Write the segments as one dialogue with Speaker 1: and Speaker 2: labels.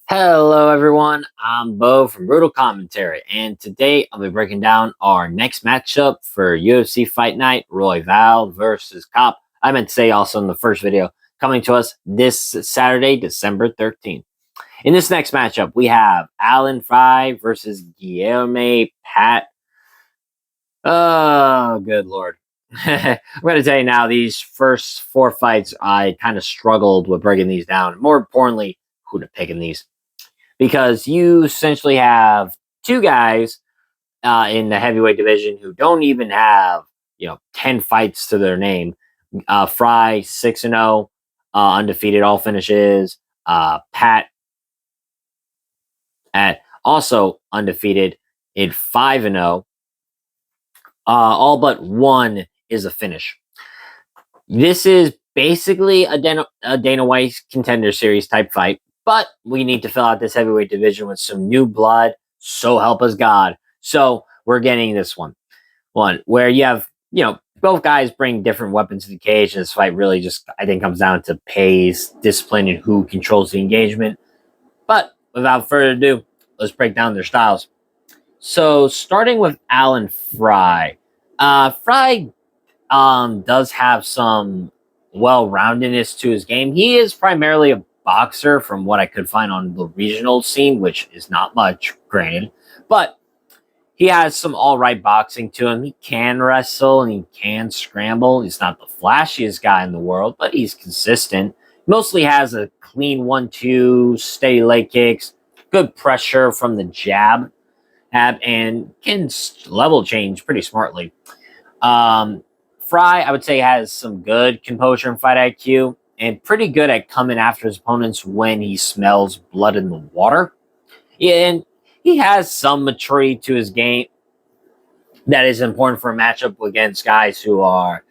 Speaker 1: Hello, everyone. I'm Bo from Brutal Commentary, and today I'll be breaking down our next matchup for UFC Fight Night Royval versus Cop. I meant to say also in the first video, coming to us this Saturday, December 13th. In this next matchup, we have Alan Frye versus Guilherme Pat. Oh, good lord. I'm going to tell you now, these first four fights, I kind of struggled with breaking these down. More importantly, who to pick in these because you essentially have two guys in the heavyweight division who don't even have 10 fights to their name. Frye 6-0, undefeated, all finishes. Pat at also undefeated in 5-0. All but one is a finish. This is basically a Dana White Contender Series type fight, but we need to fill out this heavyweight division with some new blood. So help us God. So we're getting this one where you have both guys bring different weapons to the cage, and this fight really just I think comes down to pace, discipline, and who controls the engagement. But without further ado, let's break down their styles. So starting with Alan Frye, Frye does have some well-roundedness to his game. He is primarily a boxer from what I could find on the regional scene, which is not much, granted. But he has some all-right boxing to him. He can wrestle and he can scramble. He's not the flashiest guy in the world, but he's consistent. Mostly has a clean 1-2, steady leg kicks, good pressure from the jab, and can level change pretty smartly. Frye, I would say, has some good composure and fight IQ, and pretty good at coming after his opponents when he smells blood in the water. Yeah, and he has some maturity to his game that is important for a matchup against guys who are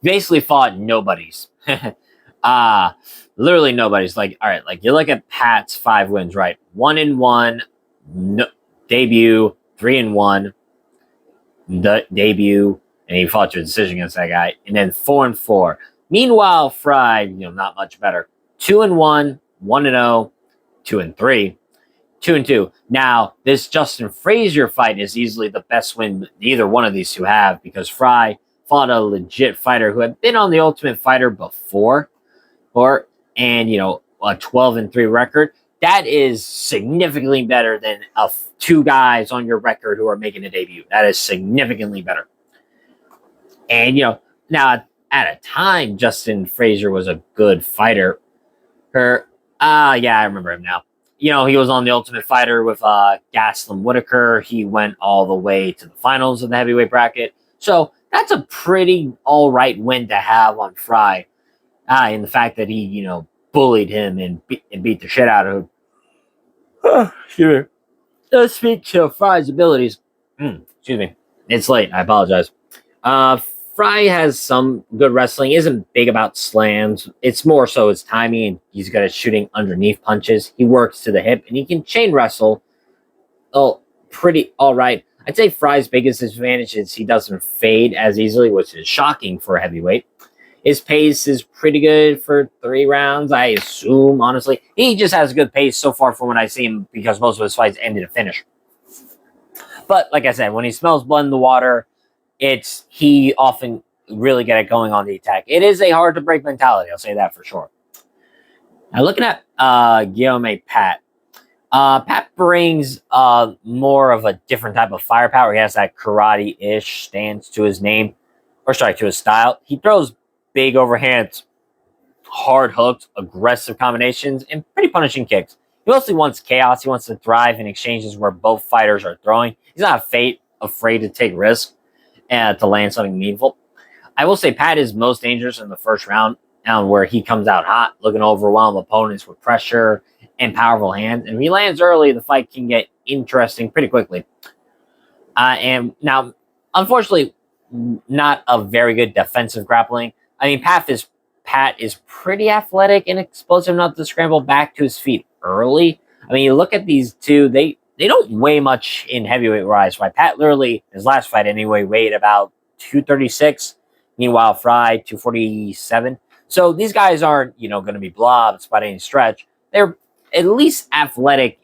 Speaker 1: basically fought nobodies. uh Literally nobody's. Like, all right, like you look at Pat's 5 wins, right? 1-1, no, debut, 3-1, the debut, and he fought to a decision against that guy, and then 4-4. Meanwhile, Frye, not much better. 2-1, 1-0, 2-3, 2-2. Now, this Justin Frazier fight is easily the best win either one of these two have because Frye fought a legit fighter who had been on the Ultimate Fighter before, and a 12-3 record. That is significantly better than two guys on your record who are making a debut. That is significantly better. And now at a time, Justin Frazier was a good fighter. Yeah, I remember him now. He was on the Ultimate Fighter with Gaslam Whitaker. He went all the way to the finals of the heavyweight bracket. So that's a pretty all right win to have on Frye. In the fact that he, bullied him and beat the shit out of him. Excuse me. Does speak to Frye's abilities. Excuse me. It's late. I apologize. Frye has some good wrestling. He isn't big about slams. It's more so his timing, and he's good at shooting underneath punches. He works to the hip, and he can chain wrestle. Oh, pretty all right. I'd say Frye's biggest advantage is he doesn't fade as easily, which is shocking for a heavyweight. His pace is pretty good for 3 rounds, I assume, honestly. He just has good pace so far from when I see him because most of his fights end in a finish. But like I said, when he smells blood in the water, he often really get it going on the attack. It is a hard to break mentality, I'll say that for sure. Now looking at Guilherme Pat. Pat brings more of a different type of firepower. He has that karate-ish stance to his name, to his style. He throws big overhands, hard hooks, aggressive combinations, and pretty punishing kicks. He mostly wants chaos. He wants to thrive in exchanges where both fighters are throwing. He's not afraid to take risks and to land something meaningful. I will say Pat is most dangerous in the first round, where he comes out hot, looking to overwhelm opponents with pressure and powerful hands. And if he lands early, the fight can get interesting pretty quickly. And now, unfortunately, not a very good defensive grappling. I mean, Pat is pretty athletic and explosive enough to scramble back to his feet early. I mean, you look at these two, they don't weigh much in heavyweight rise. Right? Pat literally, his last fight anyway, weighed about 236. Meanwhile, Frye, 247. So these guys aren't, going to be blobs by any stretch. at least athletic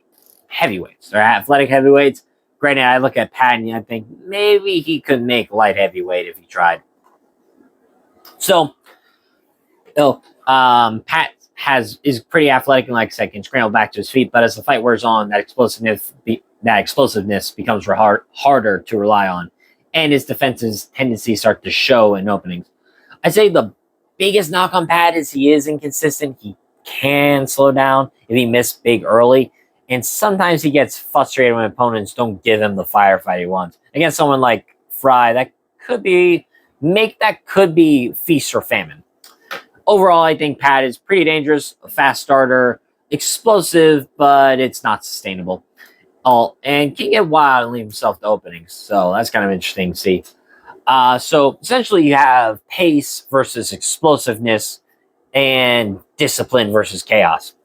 Speaker 1: heavyweights. Or athletic heavyweights. Granted, I look at Pat and I think maybe he could make light heavyweight if he tried. So, Pat is pretty athletic and, like I said, can scramble back to his feet. But as the fight wears on, that explosiveness becomes harder to rely on, and his defense's tendencies start to show in openings. I'd say the biggest knock on Pat is he is inconsistent. He can slow down if he missed big early, and sometimes he gets frustrated when opponents don't give him the firefight he wants. Against someone like Frye, that could be feast or famine. Overall, I think Pat is pretty dangerous, a fast starter, explosive, but it's not sustainable. And can get wild and leave himself to openings. So that's kind of interesting to see. So essentially, you have pace versus explosiveness and discipline versus chaos.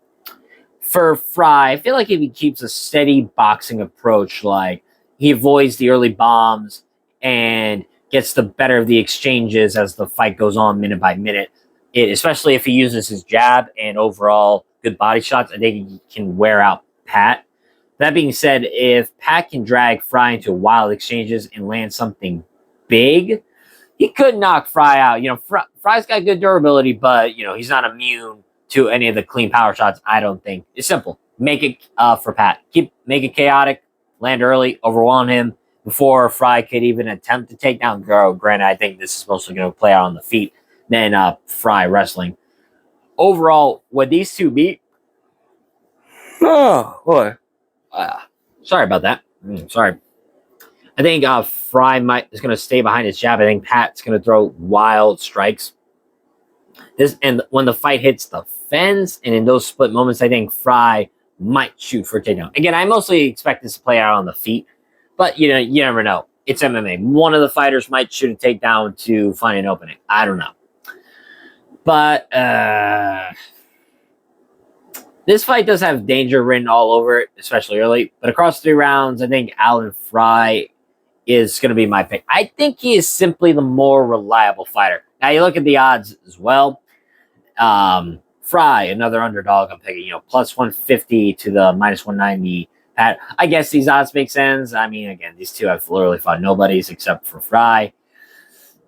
Speaker 1: For Frye, I feel like if he keeps a steady boxing approach, like he avoids the early bombs and gets the better of the exchanges as the fight goes on minute by minute, especially if he uses his jab and overall good body shots, I think he can wear out Pat. That being said, if Pat can drag Frye into wild exchanges and land something big, he could knock Frye out. Frye's got good durability, but he's not immune to any of the clean power shots. I don't think it's simple. Make it for Pat. Make it chaotic. Land early. Overwhelm him before Frye could even attempt to take down Garo. Granted, I think this is mostly going to play out on the feet than Frye wrestling. Overall, when these two meet, oh boy, sorry about that. Sorry. I think Frye is going to stay behind his jab. I think Pat's going to throw wild strikes. And when the fight hits the fence, and in those split moments, I think Frye might shoot for a takedown. Again, I mostly expect this to play out on the feet, but you never know. It's MMA. One of the fighters might shoot a takedown to find an opening. I don't know. But this fight does have danger written all over it, especially early. But across 3 rounds, I think Alan Frye is going to be my pick. I think he is simply the more reliable fighter. Now, you look at the odds as well. Frye, another underdog I'm picking, plus 150 to the minus 190. Pat, I guess these odds make sense. I mean, again, these two have literally fought nobodies except for Frye.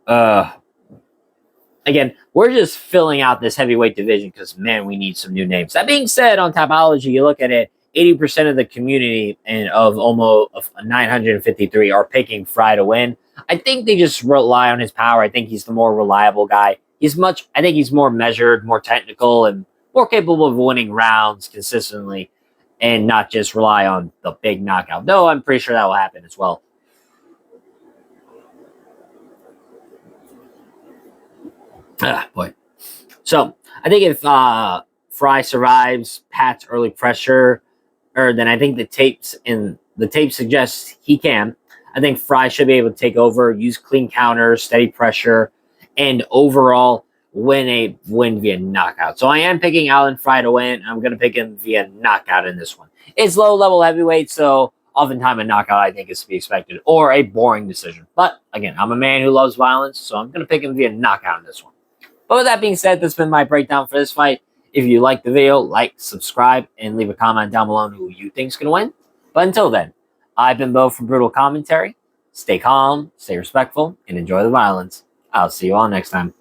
Speaker 1: Again, we're just filling out this heavyweight division because, man, we need some new names. That being said, on Tapology, you look at it, 80% of the community and of almost 953 are picking Frye to win. I think they just rely on his power. I think he's the more reliable guy. I think he's more measured, more technical, and more capable of winning rounds consistently and not just rely on the big knockout. Though I'm pretty sure that will happen as well. Boy. So I think if Frye survives Pat's early pressure, then I think the tape suggests he can. I think Frye should be able to take over, use clean counters, steady pressure, and overall win via knockout. So I am picking Alan Frye to win. I'm going to pick him via knockout in this one. It's low-level heavyweight, so oftentimes a knockout I think is to be expected, or a boring decision. But again, I'm a man who loves violence, so I'm going to pick him via knockout in this one. But with that being said, that's been my breakdown for this fight. If you like the video, like, subscribe, and leave a comment down below on who you think is going to win. But until then, I've been Bo from Brutal Commentary. Stay calm, stay respectful, and enjoy the violence. I'll see you all next time.